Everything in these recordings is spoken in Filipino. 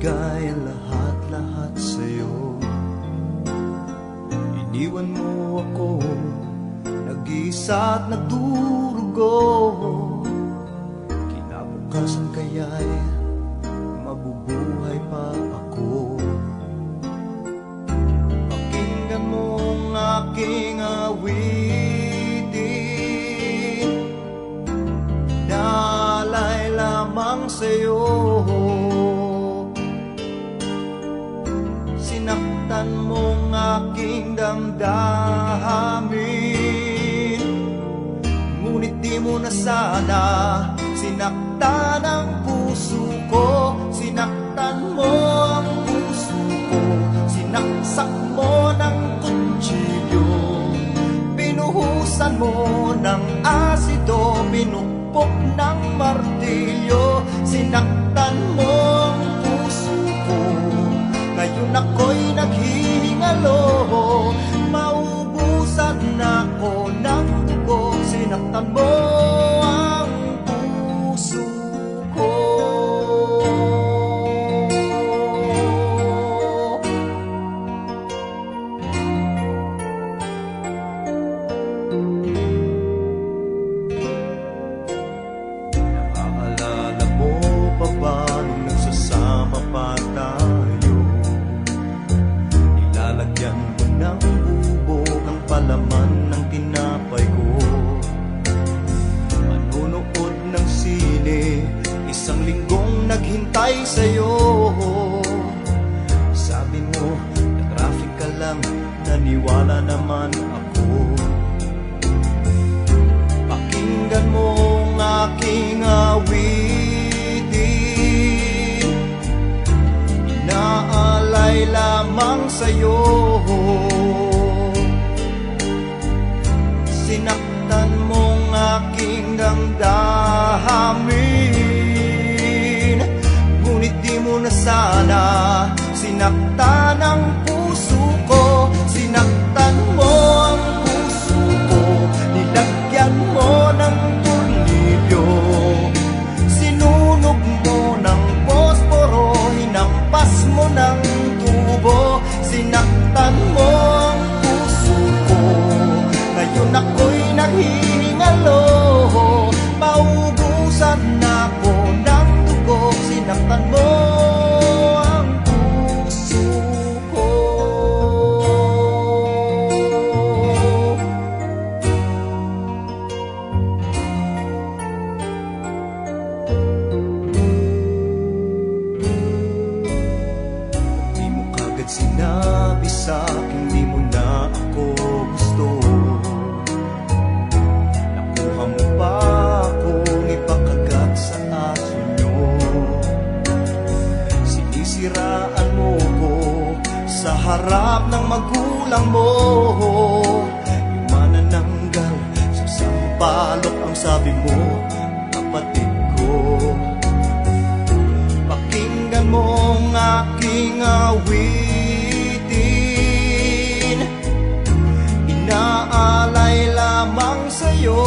ibigay ang lahat-lahat sa'yo. Iniwan mo ako, nag-iisa at nagdurugo. Kinabukasan kaya'y mabubuhay pa ako. Pakinggan mo ang aking awitin, naalay lamang sa'yo. Sinaktan mong aking damdamin, ngunit di mo na sana sinaktan ang puso ko. Sinaktan mo ang puso ko, sinaksak mo ng kutsilyo, binuhusan mo ng asido, binukpok ng martilyo. Sinaktan mo ang puso ko, ngayon ako'y naghihingalo, maubusan na ako ng dugo. Sinaktan mo ang puso ko. Naaalala mo pa ba nung nagsasama pa tayo? Nilalagyan mo ng bubog ang palaman ng tinapay ko. Manunood ng sine, isang linggong naghintay sa'yo. Sabi mo, na-traffic ka lang, naniwala naman ako. Pakinggan mo ang aking awitin, inaalay lamang sa'yo. Sinaktan mong aking damdamin, ngunit di mo na sana sinaktan ang puso ko. Sinaktan mo ang puso ko, nilagyan mo ng tornilyo, sinunog mo ng posporo, hinampas mo ng tubo. Sinaktan mo ang puso ko, ngayon ako'y naghihingalo, maubusan na ako ng dugo. Sinaktan mo ang puso ko. Di mo kagad sinabi sa'kin, di mo na ako gusto. Nakuha mo pa akong ipakagat sa aso nyo. Sinisiraan mo ko sa harap ng magulang mo. Yung manananggal sa sampalok ang sabi mo, kapatid ko. Pakinggan mo ang aking awitin, inaalay lamang sa'yo.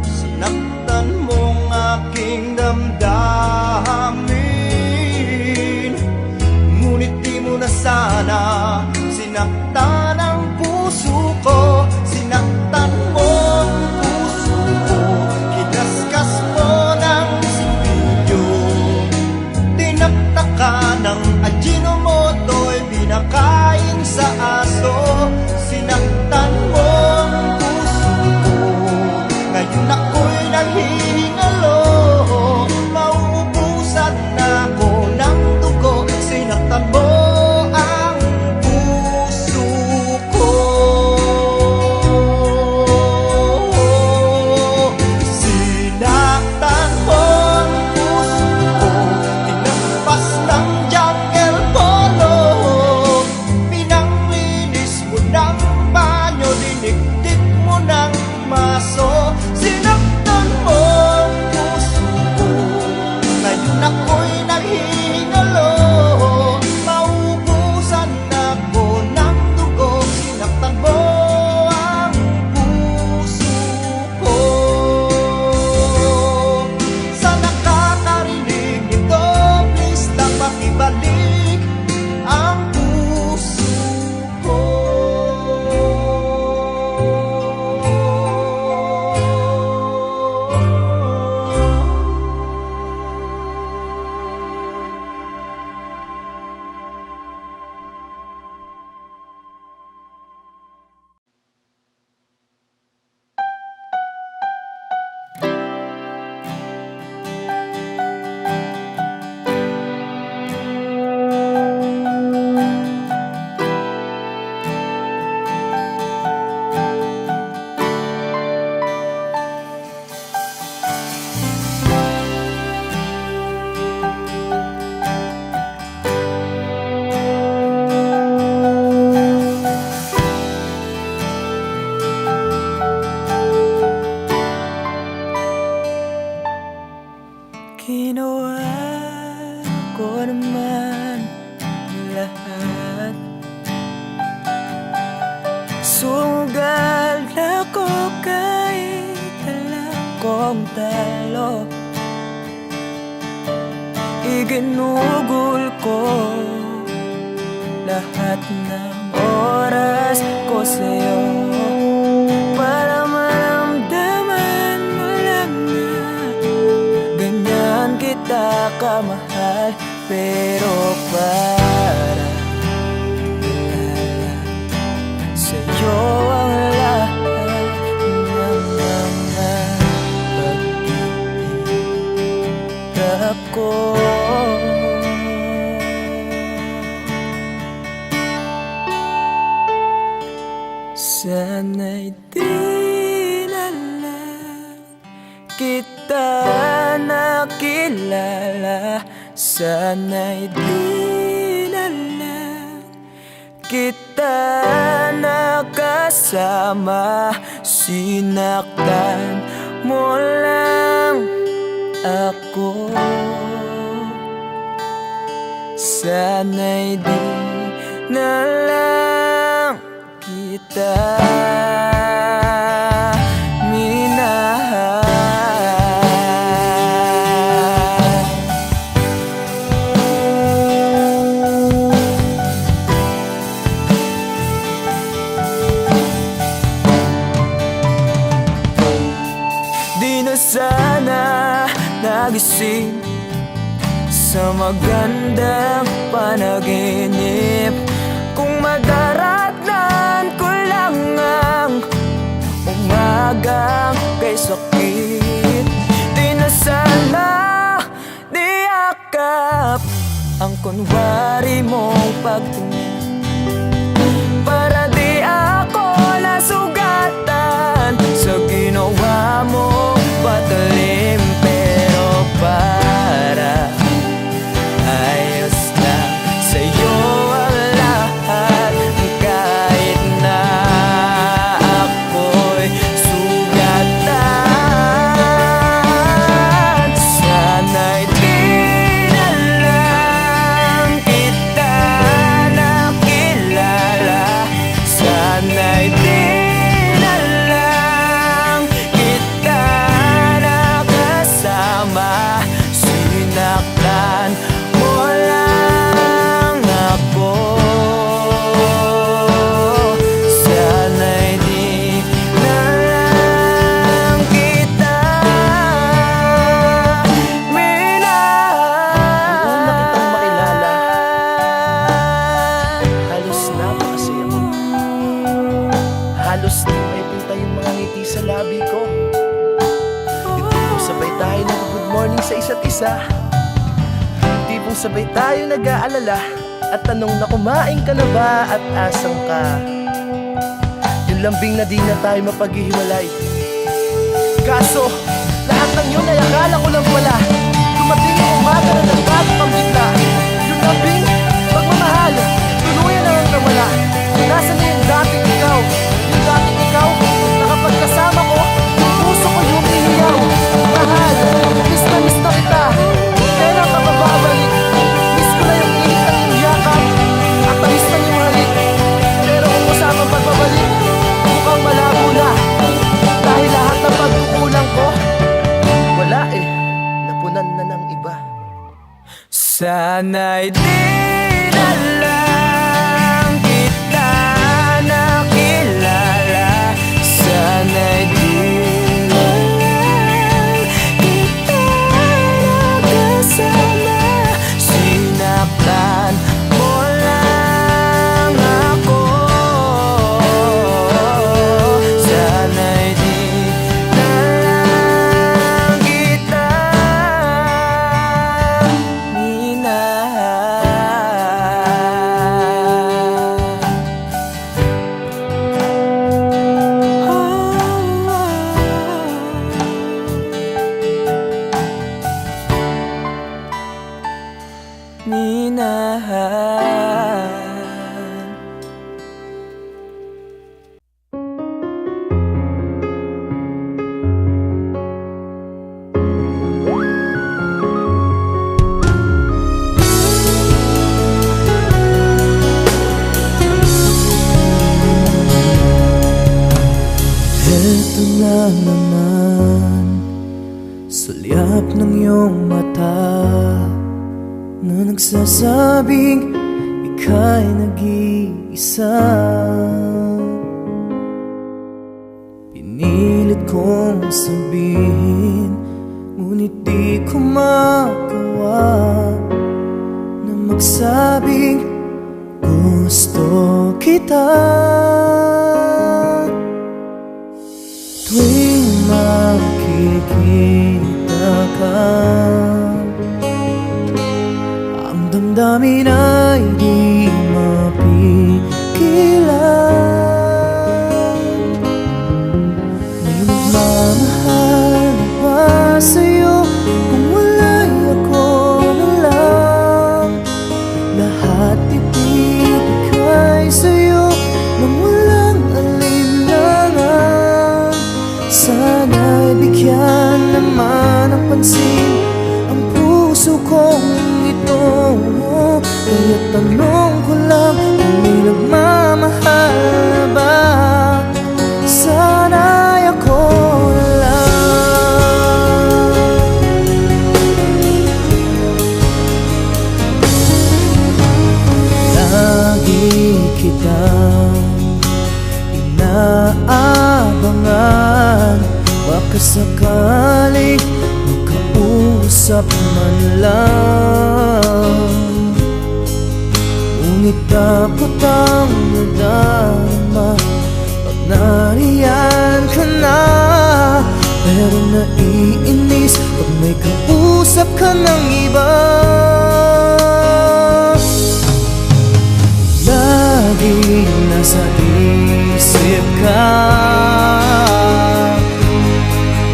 Sinaktan mong aking damdamin, ngunit di mo na sana sinaktan ang puso ko. Sinaktan mo ang puso ko, kinaskas mo ng silpilyo, tinaktak ka ng Ajinomoto'y pinakain sa aso. Sinaktan mo ang Ginawa ko naman lahat. Sugal ako kahit alam kong talo. Iginugol ko lahat ng oras ko sa'yo para maramdaman mo lang na ganyan kita kamahal. Pero para ilala sa'yo ang lahat ng mga pag-iirap ko. Sana'y di na lang kita nakilala. Sana'y di na lang kita nakasama. Sinaktan mo lang ako. Sana'y di na lang kita minahal. Di na sana nagising sa magandang panaginip kung madaratnan ko lang ang umagang kay sakit. Di na sana niyakap ang kunwari mong pagtingin para di ako nasugatan sa ginawa mong patalim. Pero para ayos lang sa'yo ang lahat kahit na ako'y sugatan. Sana'y di na lang kita nakilala. Sana'y di na lang kita nakasama. Sinaktan mo lang ako. Sana'y di na lang kita minahal. Noong nakitang makilala, halos napakasaya ko. Halos di may pinta yung mga ngiti sa labi ko. Yung tipong sabay tayo nag-good morning sa isa't isa. Yung tipong sabay tayo nag-aalala at tanong na kumain ka na ba at asang ka. Yung lambing na di na tayo mapaghihiwalay. Kaso, lahat ng yun ay akala ko lang pala. Dumating yung umaga na nagbago kang bigla. Yung lambing, pagmamahal, tuluyan na lang nawala. Nasaan na yung dating ikaw? Yung dating ikaw, na kapag kasama ko, yung puso ko yung ihiyaw. Mahal, miss na kita. Kailan ka ba babalik? Miss ko na yung init at yung yakap. At tamis na yung halik. Pero kung usapang pagbabalik, mukhang malabo na. Dahil lahat ng pagkukulang ko, wala eh, napunan na ng iba. Sana'y di na lang kita nakilala. Sana'y di na lang kita nakasama. Sinaktan mo lang ako. Sana'y di na lang kita minahal. Minahal. na nagsasabing ika'y nag-iisa. Pinilit kong sabihin, ngunit di ko magawa na magsabing gusto kita. Tuwing makikita ka, ang damdamin ay di mapigilan. May nagmamahal na ba sa'yo kung wala'y ako na lang? Lahat ibibigay sa'yo nang walang alinlangan. Sana'y bigyan naman ng pansin ang puso kong ito. Kaya tanong ko lang kung may nagmamahal na ba? Sana'y ako na lang. Lagi kitang inaabangan, baka sakaling makausap man lang. Ngunit takot ang nadama pag nariyan ka na. Pero naiinis pag may kausap ka ng iba. Lagi nasa isip ka,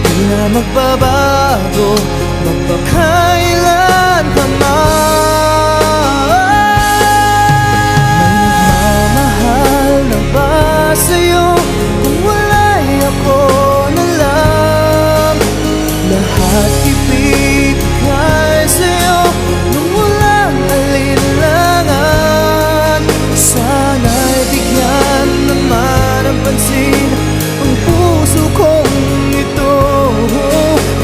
di na magbabago magpakailan pa man. May nagmamahal na ba sa'yo kung wala'y ako na lang? Lahat ibibigay sa'yo nung walang alinlangan. Sana'y bigyan naman ng pansin ang puso kong ito.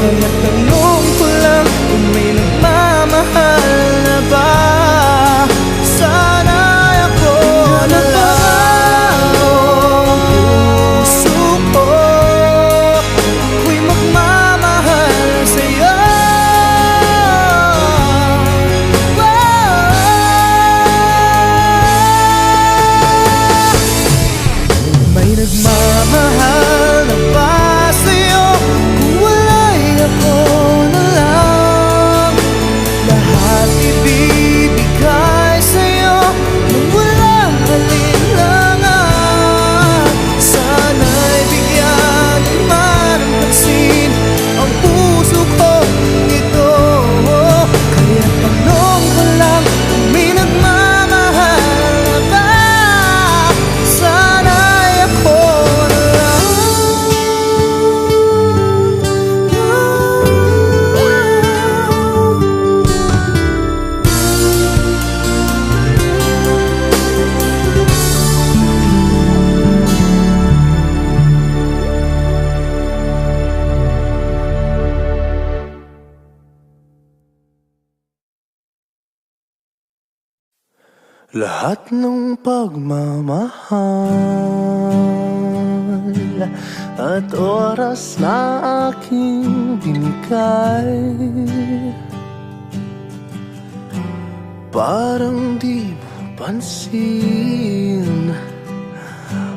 Kaya tanong ko lang kung may nagmamahal na ba? Sana'y ako na lang. Puso ko ako'y magmamahal sa'yo. May nagmamahal na ba sa'yo kung wala'y ako na lang? Lahat ibibigay sa'yo nung walang alinlangan. Sana'y bigyan naman ng pansin ang puso kong ito. Kaya tanong ko lang kung may nagmamahal na ba? Sana'y ako na lang. Lahat ng pagmamahal at oras na aking binigay, parang di mo pansin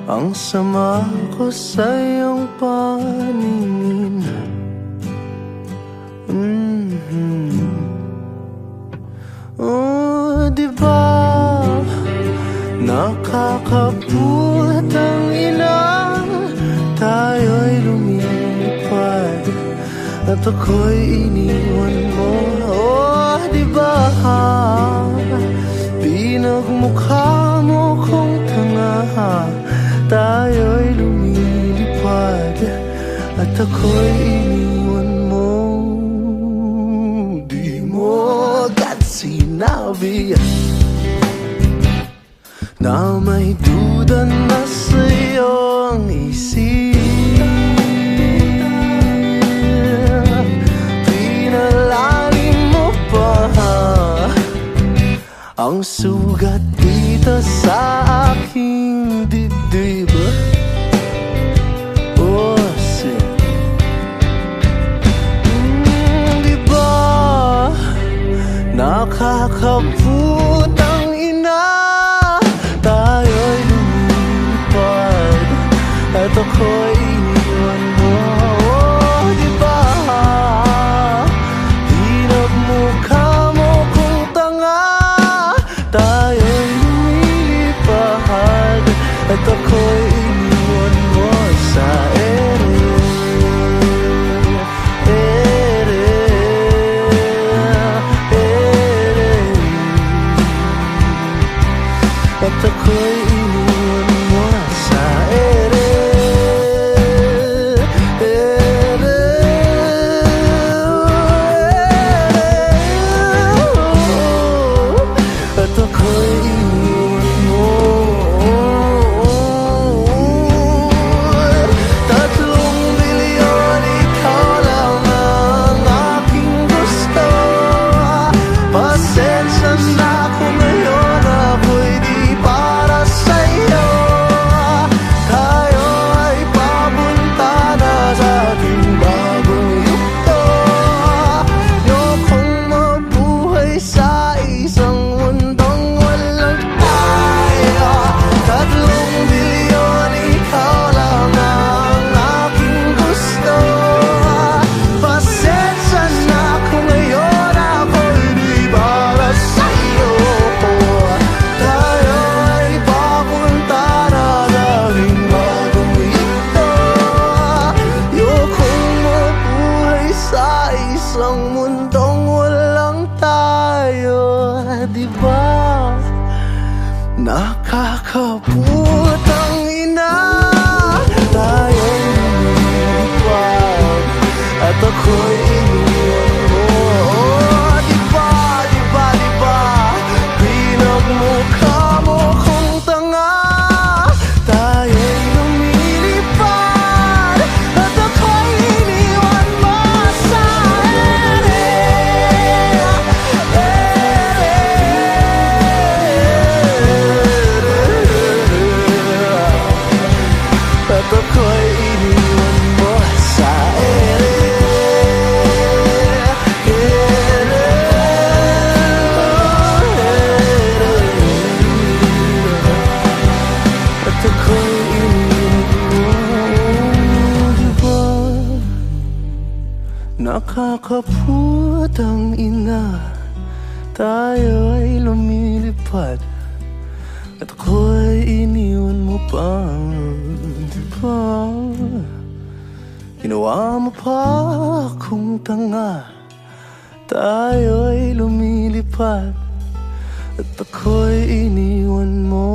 ang sama ko sa iyong paningin. Oh, diba nakakapulot ang ilang tayo'y lumipad at ako'y iniwan mo. Oh, diba pinagmukha mo kong tanga, tayo'y lumilipad at ako'y iniwan mo. Di mo agad sinabi na may duda na sa'yong isip. Pinalalim mo pa ang sugat dito sa aking dibdib. Oh, shit. Diba nakakaputang ina, tayo'y lumipad at ako'y iniwan mo. Oh, diba pinagmukha mo kung tanga, tayo'y lumilipad at ako'y iniwan mo sa ere. At ako'y iniwan mo sa ere. At ako'y iniwan mo. 3 milyon, ikaw lang ang aking gusto. Pasensya na kung ngayon ako'y di para sa'yo. Tayo ay papunta na sa ating bagong yugto. Ayokong mabuhay sa isang mundong walang tayo. 3 milyon, ikaw lang ang aking gusto. Pasensya na kung ngayon ako'y di para sa'yo. Tayo ay papunta na sa ating bagong yugto. Ayokong mabuhay sa isang mundong walang tayo. Diba nakakaputang ina, tayo'y lumilipad at ako'y iniwan mo. Oh, diba, diba, diba pinagmukha mo kung tanga, tayo'y lumilipad at ako'y iniwan mo sa ere. At ako'y iniwan mo sa ere. At ako'y iniwan mo. Diba nakakaputang ina, tayo ay lumilipad at ako'y iniwan mo pa. Diba ginawa mo pa akong tanga, tayo ay lumilipad at ako'y iniwan mo.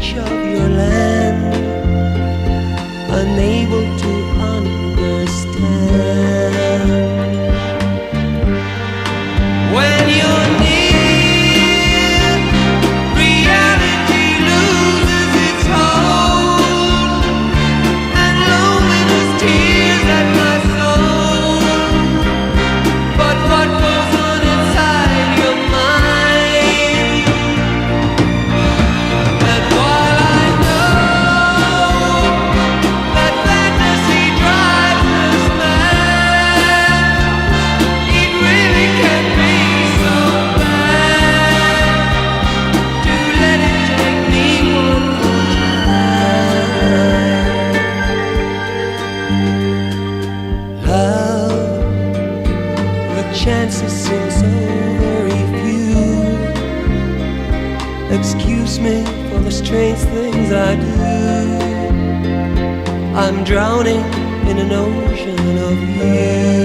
reach of your land, unable to understand. When you're near, reality loses its hold, and loneliness tears at my soul. But what goes on inside your mind? And while I know that fantasy drives us mad, it really can be so bad to let it take me one more time. Love, the chances seem so very few. Excuse me for the strange things I do. I'm drowning in an ocean of you.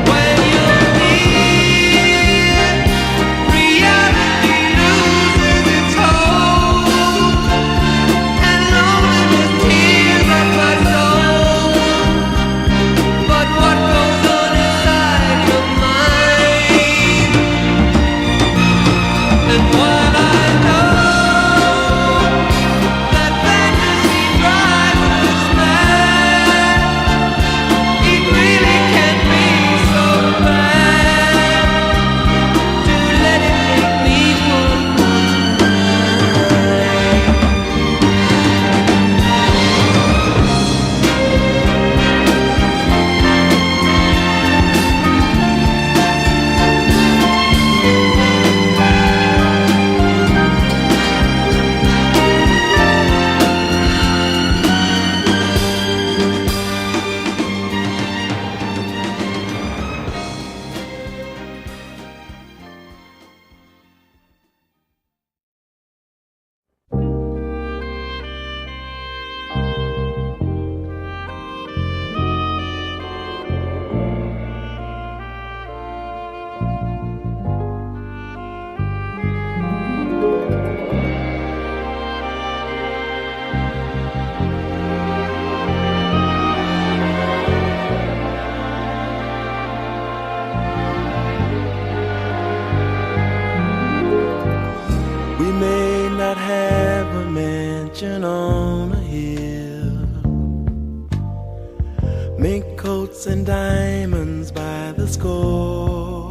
When you're near, reality loses its hold, and loneliness tears at my soul. But what goes on inside your mind? And while I know that fantasy drives us mad, it really can be so bad to let it take me one more We may not have a mansion on a hill, mink coats and diamonds by the score,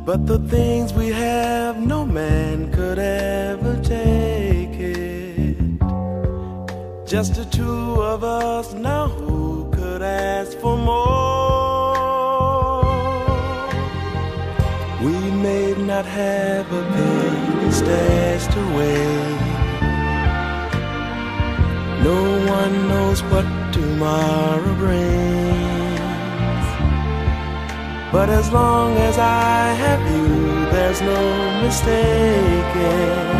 but the things we have no man could ever take it. Just the two of us, now who could ask for more? We may not have a penny stashed away, no one knows what tomorrow brings, but as long as I have you, there's no mistaking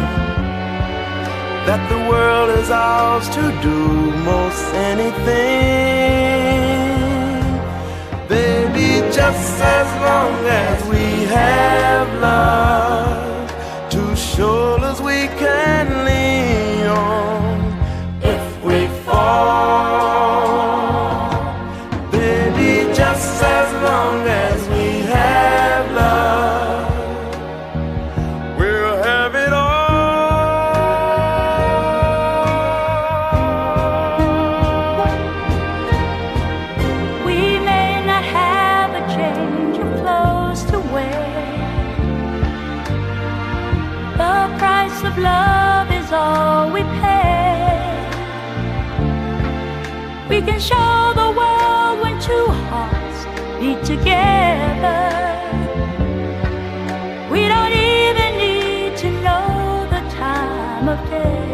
that the world is ours to do most anything. Baby, just as long as we have love, two shoulders we can lean on if we fall. Baby, just as long as we have love, we'll have it all. We may not have a change of clothes to wear. The price of love is all we pay. We can show the world when two hearts beat together. We don't even need to know the time of day.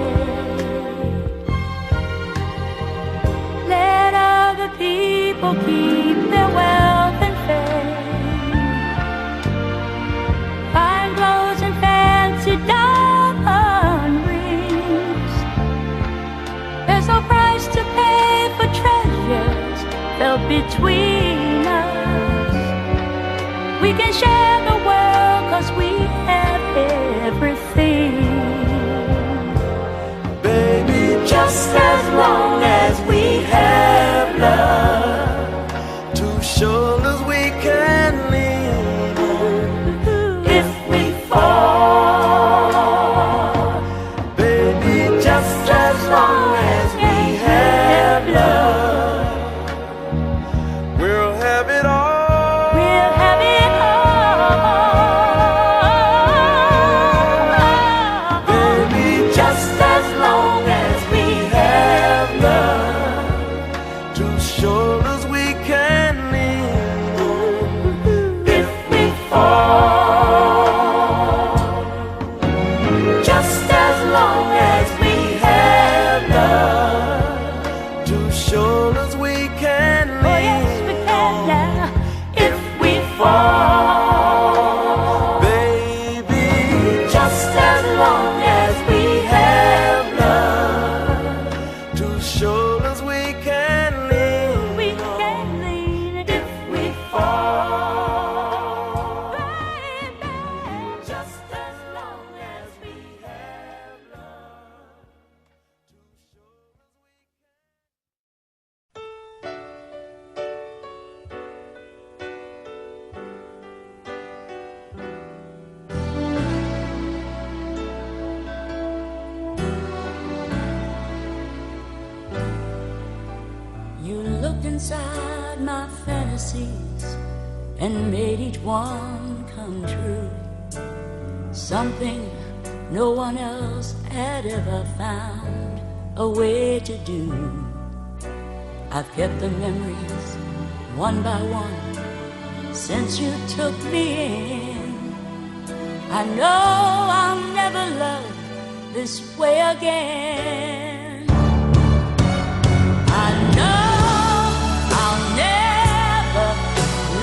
Let other people keep their wealth and fame. just as long as we have love. Two shoulders we can Oh yes, we can now. If we fall, baby. just as long as we have love, Two shoulders we can lean we on. can lean if we fall. Baby, just as long as we have love. You looked inside my fantasies and made each one come true. Something no one else had ever found a way to do. I've kept the memories one by one since you took me in. I know I'll never love this way again. I know I'll never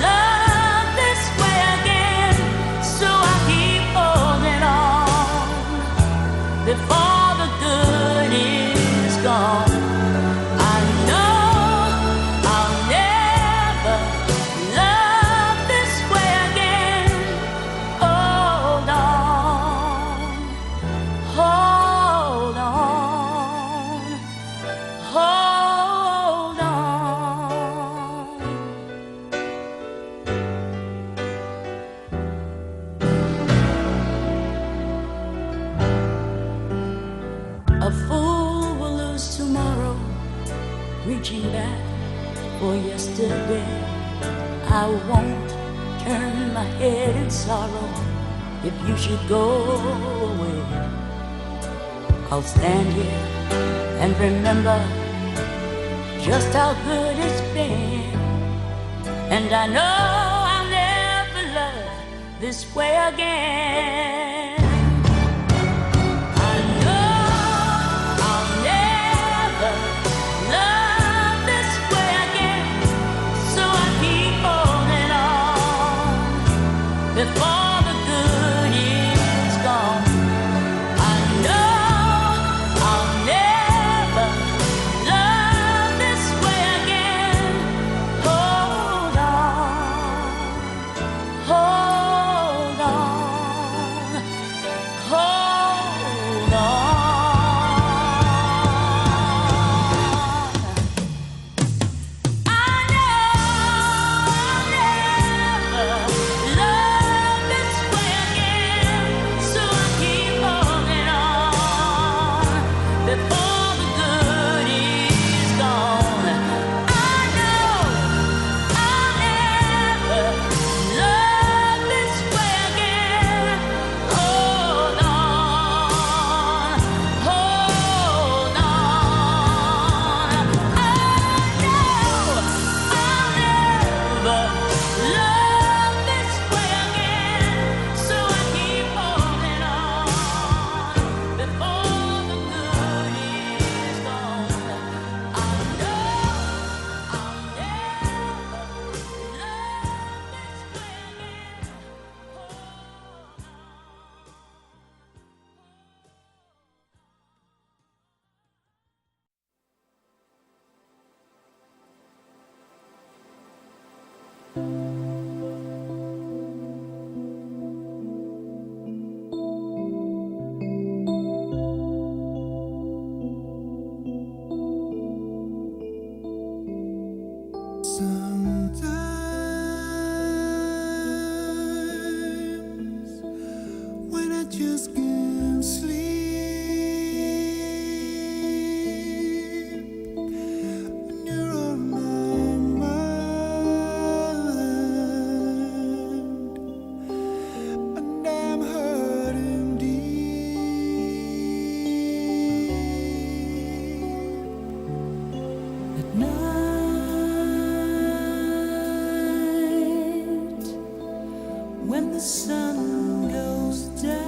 love this way again, so I keep holding on before the good is gone. I know I'll never love this way again. Hold on, hold on, hold on. A fool will lose tomorrow, reaching back for yesterday. I won't turn my head in sorrow if you should go away. I'll stand here and remember just how good it's been. And I know I'll never love this way again. I know I'll never love this way again, so I keep holding on before the good is gone. I know I'll never love this way again. Hold on, hold on, hold on. I know I'll never love this way again, so I keep holding on before the good is gone. I know I'll never love this way again. Hold on, hold on. I know I'll never love this way again, so I keep holding on before the good is gone. I know I'll never love this way Sometimes when I just can't sleep, and you're on my mind, and I'm hurting deep at night when the sun goes down.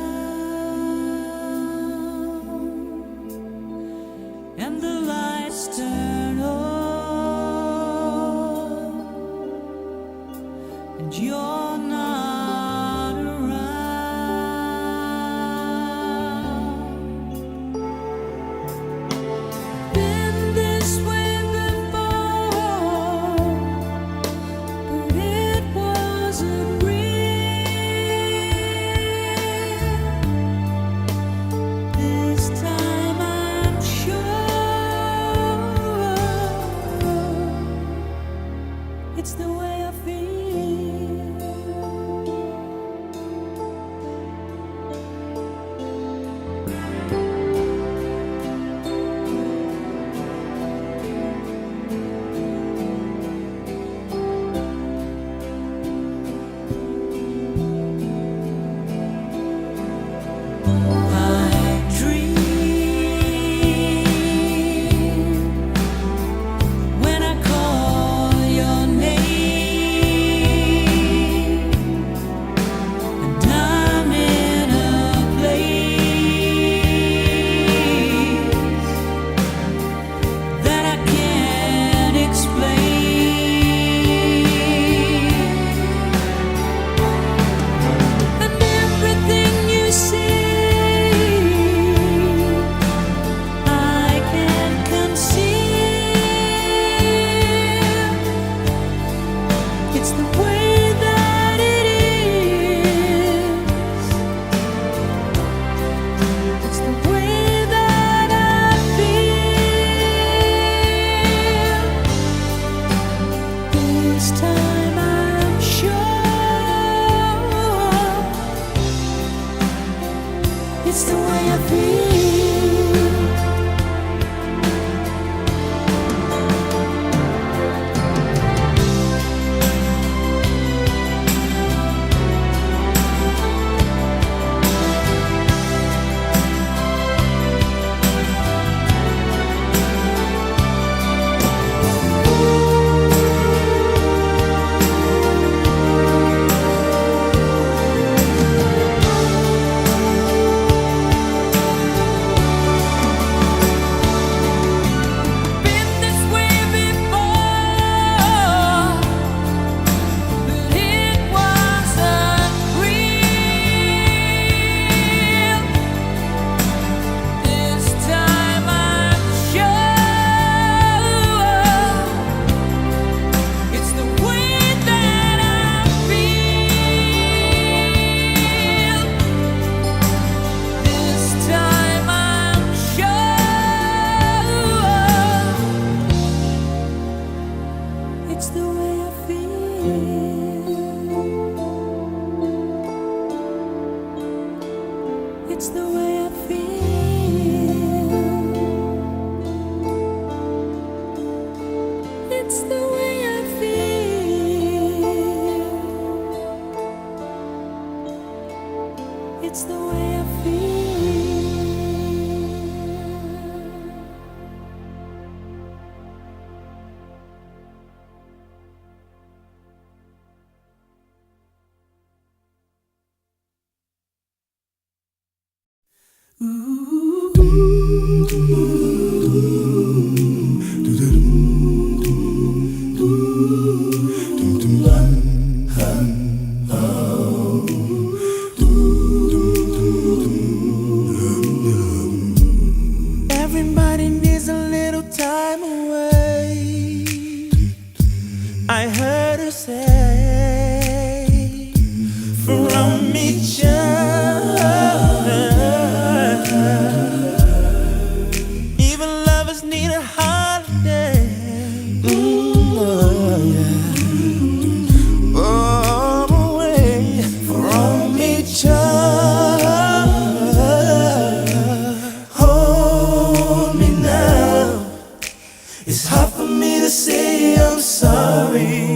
It's the way that I feel. This time I'm sure it's the way I feel. Been this way before, but it wasn't real. This time I'm sure it's the way that I feel. This time I'm sure it's the way I feel. It's the way I feel. It's the way I feel. It's the way I feel. Everybody needs a little time away. I heard her say, from each other. Even lovers need a holiday. Oh, yeah. Far away from each other. Hold me now. It's hard for me to say I'm sorry.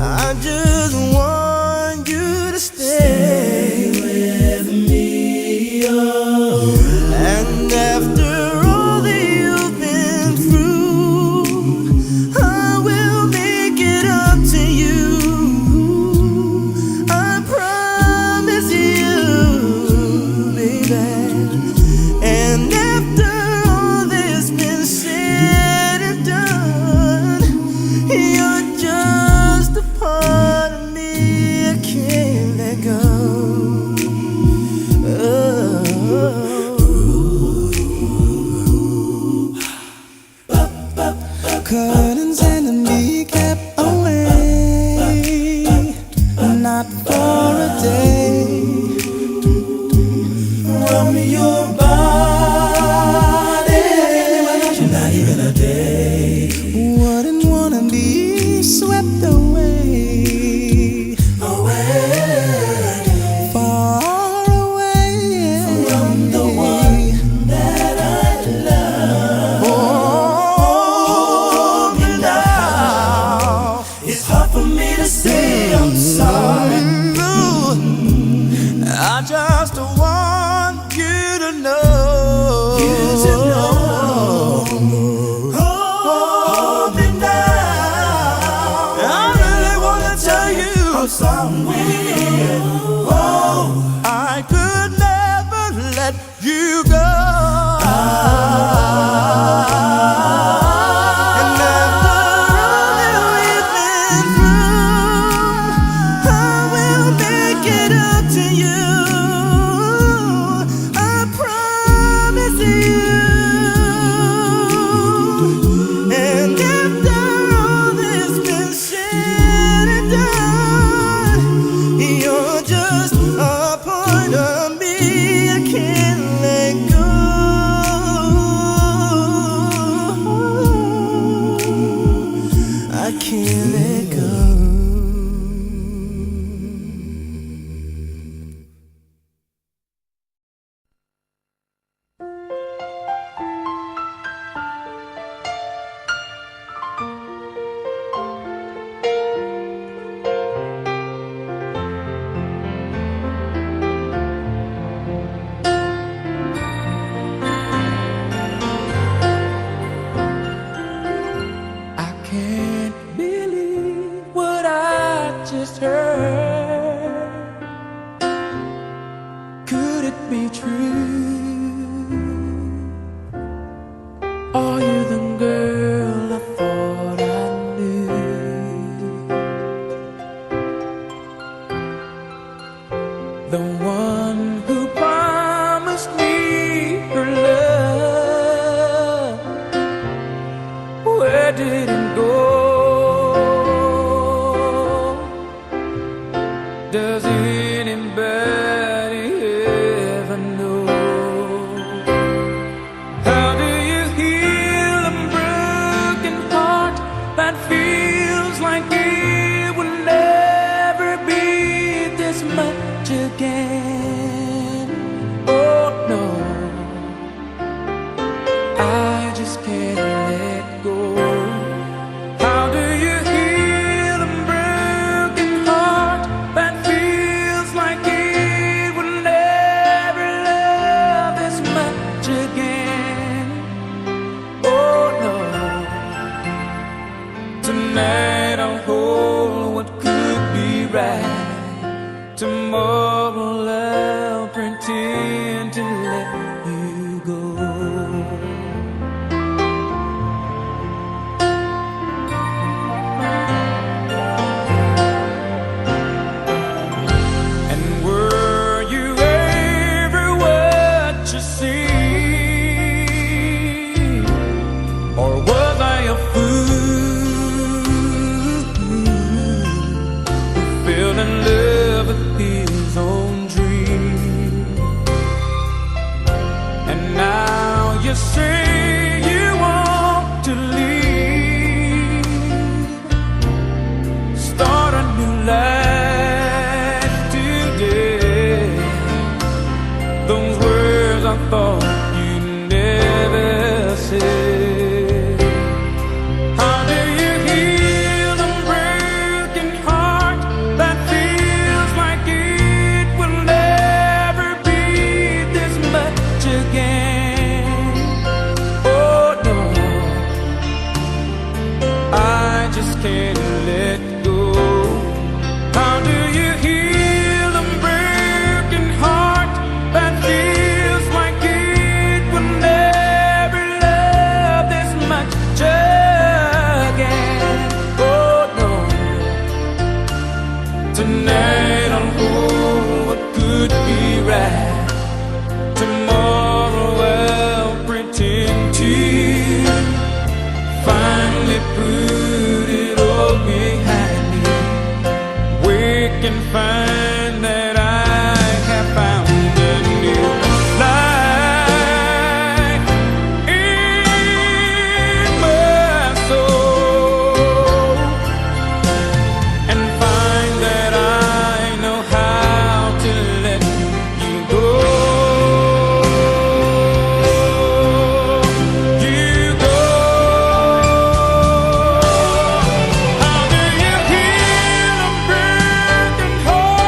I just want you to stay with me. Oh. And after all that you've been through, I will make it up to you. I promise you, baby. And after all that's been said and done, you're just a part of me I can't let go. Curtains and me kept away, not for a day. From your body, not even a day. Wouldn't wanna be swept away, far away from the one that I love. Hold me now. It's hard for me to say I'm sorry. I just want you to know. Hold me now. I really wanna tell you I'm sorry. Oh, I could never let you go. And after all that we've been through, I will make it up to you. I promise you. And after all that's been said and done, you're just a part of me I can't true? Are you the girl I thought I knew? The one who promised me her love. Where did it go? Does anybody ever know? How do you heal a broken heart that feels like it will never be this much again? Oh no, I just can't let go. How do you heal a broken heart that feels like it will never love this much again? Oh no, tonight I'll hold what could be right. Tomorrow I'll pretend to let you go. And were you ever what you see? Or was I a fool who fell in love with his own dream? And now you say you want to leave, start a new life today. Those words I thought you'd never say. How do you heal a broken heart that feels like it will never be this much again? Oh no, I just can't let go. How do you heal a broken heart that feels like it will never love this much again? Oh no, tonight I'll hold what could be right. Tomorrow I'll pretend to finally put it all behind me. Wake and find that I have found a new life in my soul, and find that I know how to let you go. You go. How do you heal a broken heart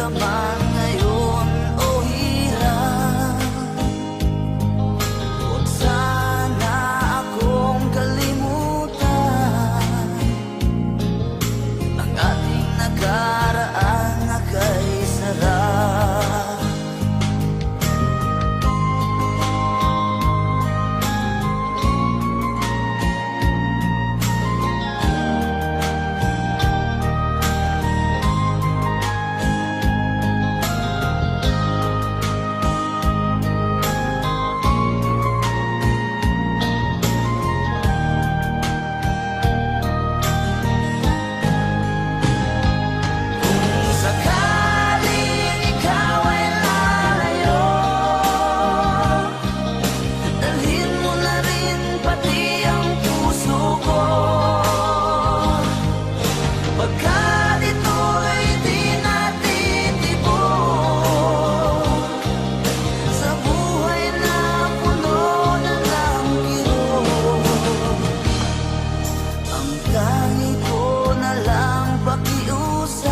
ka man ngayon o hirap, huwag sana akong kalimutan. Ang ating nakaraan na kay sarap. Sakaling ikaw ay lalayo, dalhin mo na rin pati ang puso ko. Pagkat ito'y di natitibok sa buhay na puno na ng kirot. Ang tangi ko na lang pakiusap,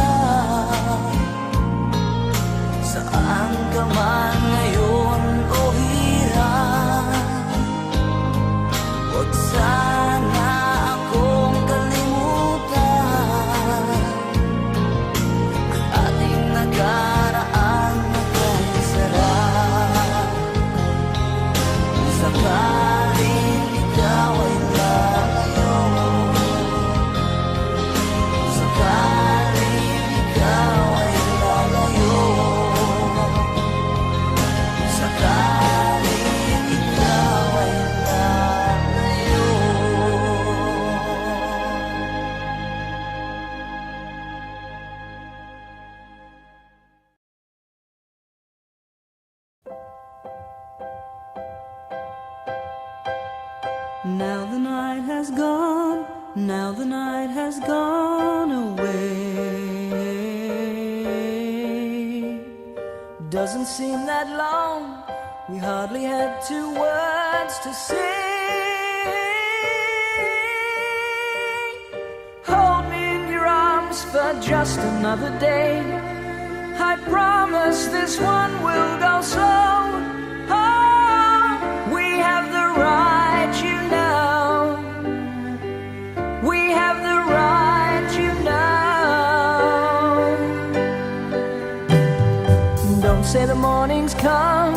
saan ka man ngayon o hirap, huwag sana akong kalimutan. Ang ating nakaraan na kay sarap. Sakaling ikaw ay lalayo, sakaling ikaw ay lalayo, sakaling ikaw ay lalayo. Now the night has gone, now the night has gone away. Doesn't seem that long, we hardly had 2 words to say. Hold me in your arms for just another day. I promise this one will go slow. Oh, we have the right, you know. We have the right, you know. Don't say the morning's come,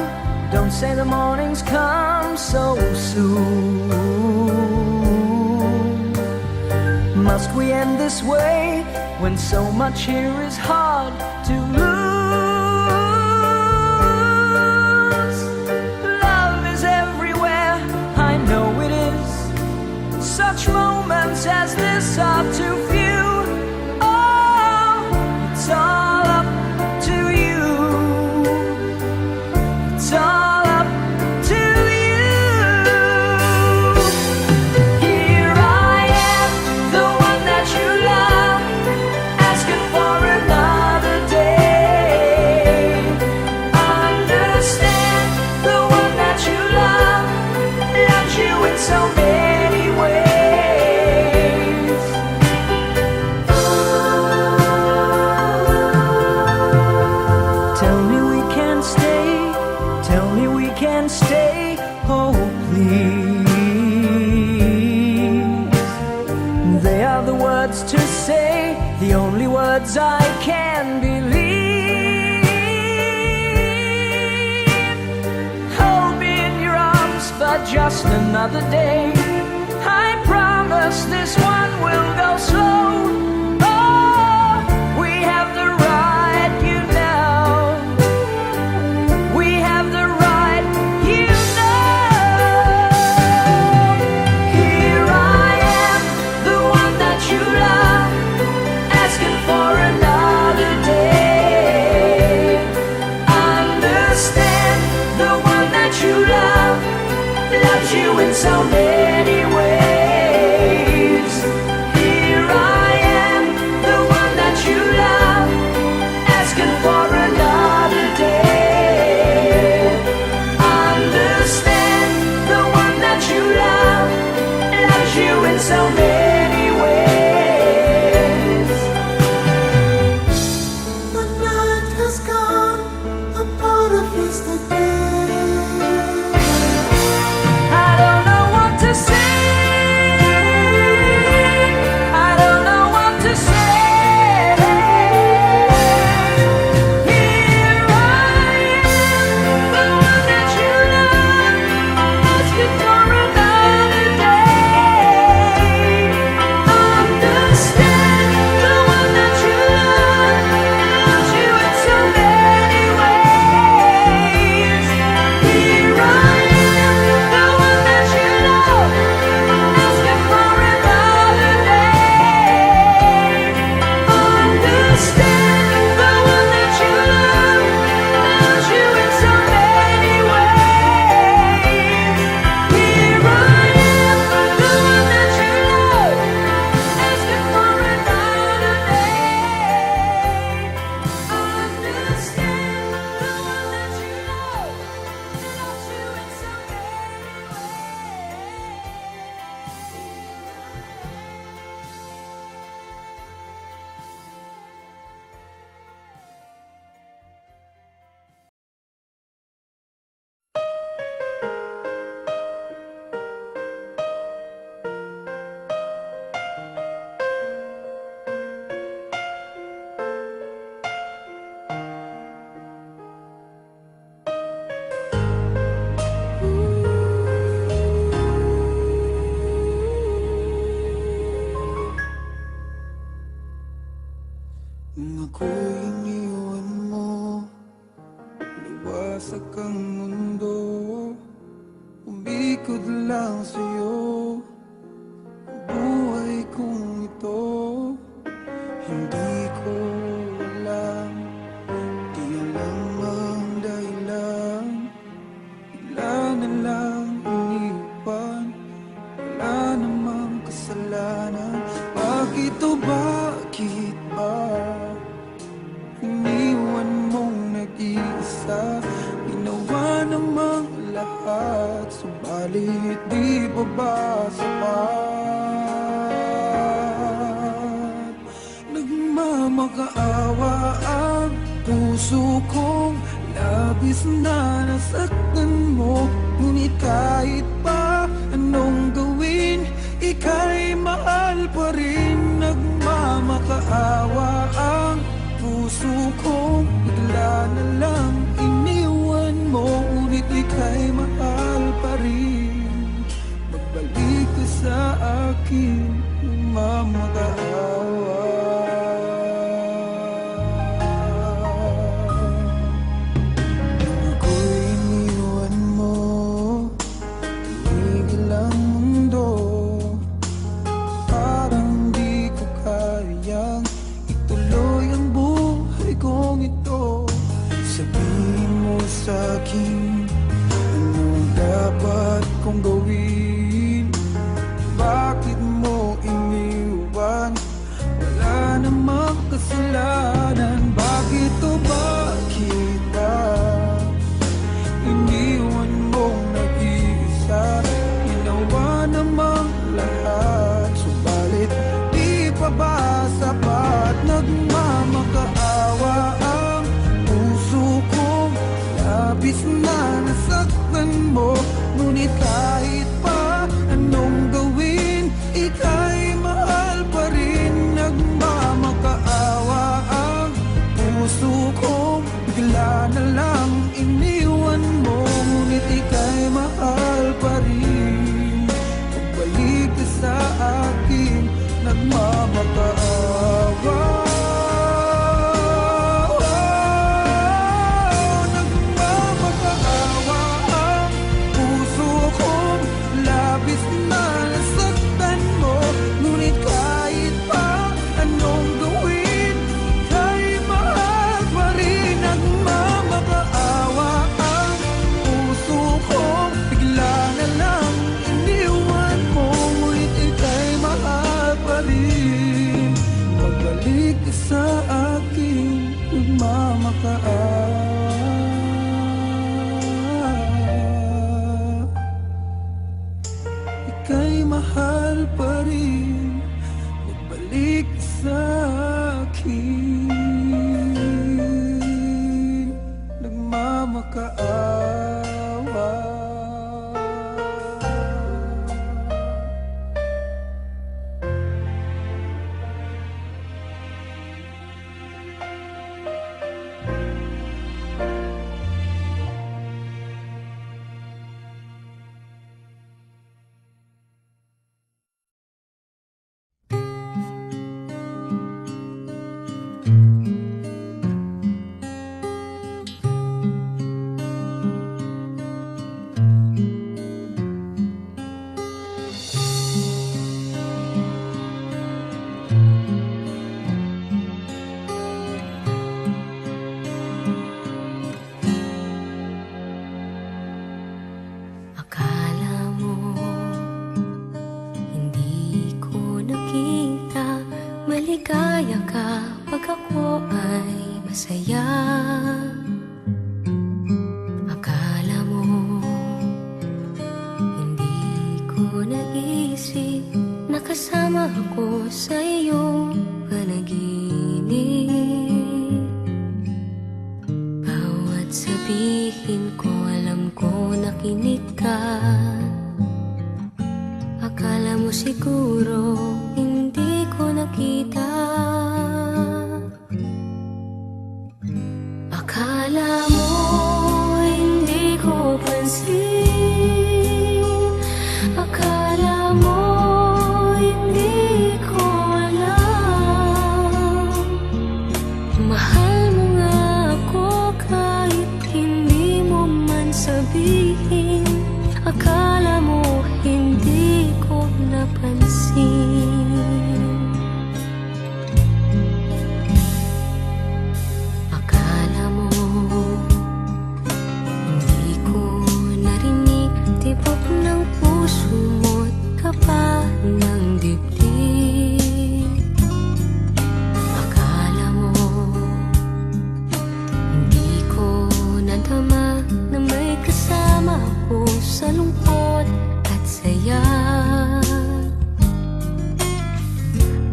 don't say the morning's come so soon. Must we end this way when so much here is hard to lose? Love is everywhere, I know it is. Such moments as this are too few. Oh, it's all up to you. It's all up to you. Here I am, the one that you love, asking for another day. Understand, the one that you love loves you in so many ways. Tell me we can stay, tell me we can stay, oh please. They are the words to say, the only words I can believe. Hold me in your arms for just another day. I promise this one will go slow. Oh, we have the right, you know. We have the right, you know. Here I am, the one that you love, asking for another day. Understand, the one that you love loves you in so many ways. Here I am. I don't know what to say. I don't know what to say. Here I am, the one that you love, asking for another day. Understand, the one that you love loves you in so many ways. Here I am, the one that you love, asking for another day. Understand, the one that you love loves you in so many ways. Here I am, the one that you love, asking for another day. Understand, the one that you love loves you in so Nung ako'y iniwan mo, liwasag ang mundo, umikot lang sa'yo ang buhay kong ito. Hindi ko alam, di alam ang dahilan, bigla na lang iniwan, wala namang kasalanan. Bakit o bakit ba iniwan mong nag-iisa? Ginawa namang lahat, subalit di pa ba sapat? Nagmamakaawa ang puso kong labis na nasaktan mo. Ngunit kahit pa anong gawin, ika'y mahal pa rin. Nagmamakaawa ang puso kong bigla na lang iniwan mo. Ngunit ika'y mahal pa rin. Magbalik ka sa akin, nagmamakaawa. Nung ako'y iniwan mo, tumigil ang mundo. Parang di ko kayang ituloy ang buhay kong ito. Sabihin mo sa'kin, anong dapat kong gawin? Bakit mo iniwan? Wala namang kasalanan. Bakit o bakit ba iniwan mong nag-iisa? Ginawa namang lahat, subalit di pa ba sapat? Nagmamakaawa ang puso kong labis na nasaktan mo. Ngunit kahit pa anong gawin, ika'y mahal pa rin. Nagmamakaawa ang puso kong bigla na lang iniwan mo. Ngunit ika'y mahal pa rin. Pagbalik ka sa akin, nagmamakaawa. Nagmamakaawa ang puso kong labis na nasaktan mo. Ngunit kahit pa anong gawin, ika'y mahal pa rin. Nagmamakaawa ang puso kong bigla na lang iniwan mo. Ngunit ika'y mahal pa rin. Pagbalik ka sa akin, nagmamakaawa. Ika'y mahal pa rin. Pagbalik ka sa akin, nagmamakaawa. mag-isa. Akala mo hindi ko naisip na kasama ako sa iyong panaginip. Bawat sabihin ko, alam ko nakinig ka. Akala mo siguro hindi ko nakita. Akala mo hindi ko pansin. Akala mo hindi ko alam. Mahal mo nga ako kahit hindi mo man sabihin. Akala mo hindi ko napansin. Akala mo hindi ko narinig tibok ng puso mo't kapa ng dibdib. Akala mo hindi ko nadama na may kasama ako sa lungkot at saya.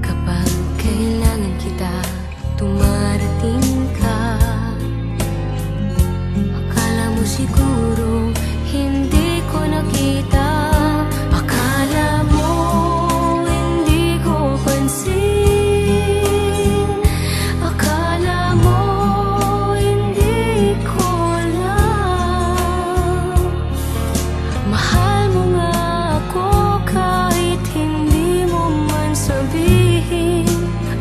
Kapag kailangan kita, dumarating ka. Akala mo siguro hindi ko nakita. Akala mo hindi ko pansin. Akala mo hindi ko alam. Mahal mo nga ako kahit hindi mo man sabihin.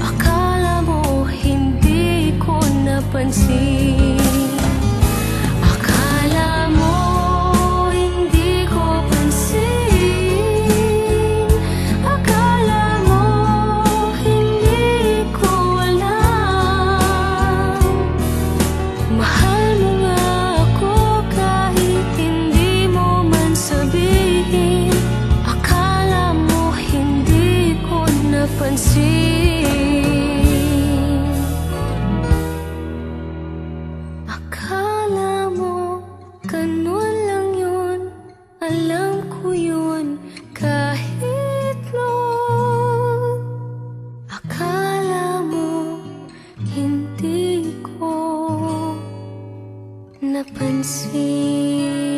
Akala mo hindi ko napansin. Akala mo hindi ko pansin. Akala mo hindi ko alam. Mahal mo nga ako kahit hindi mo man sabihin. Akala mo hindi ko napansin. Akala mo ganun lang yun. Alam ko yun kahit noon. Akala mo hindi ko napansin.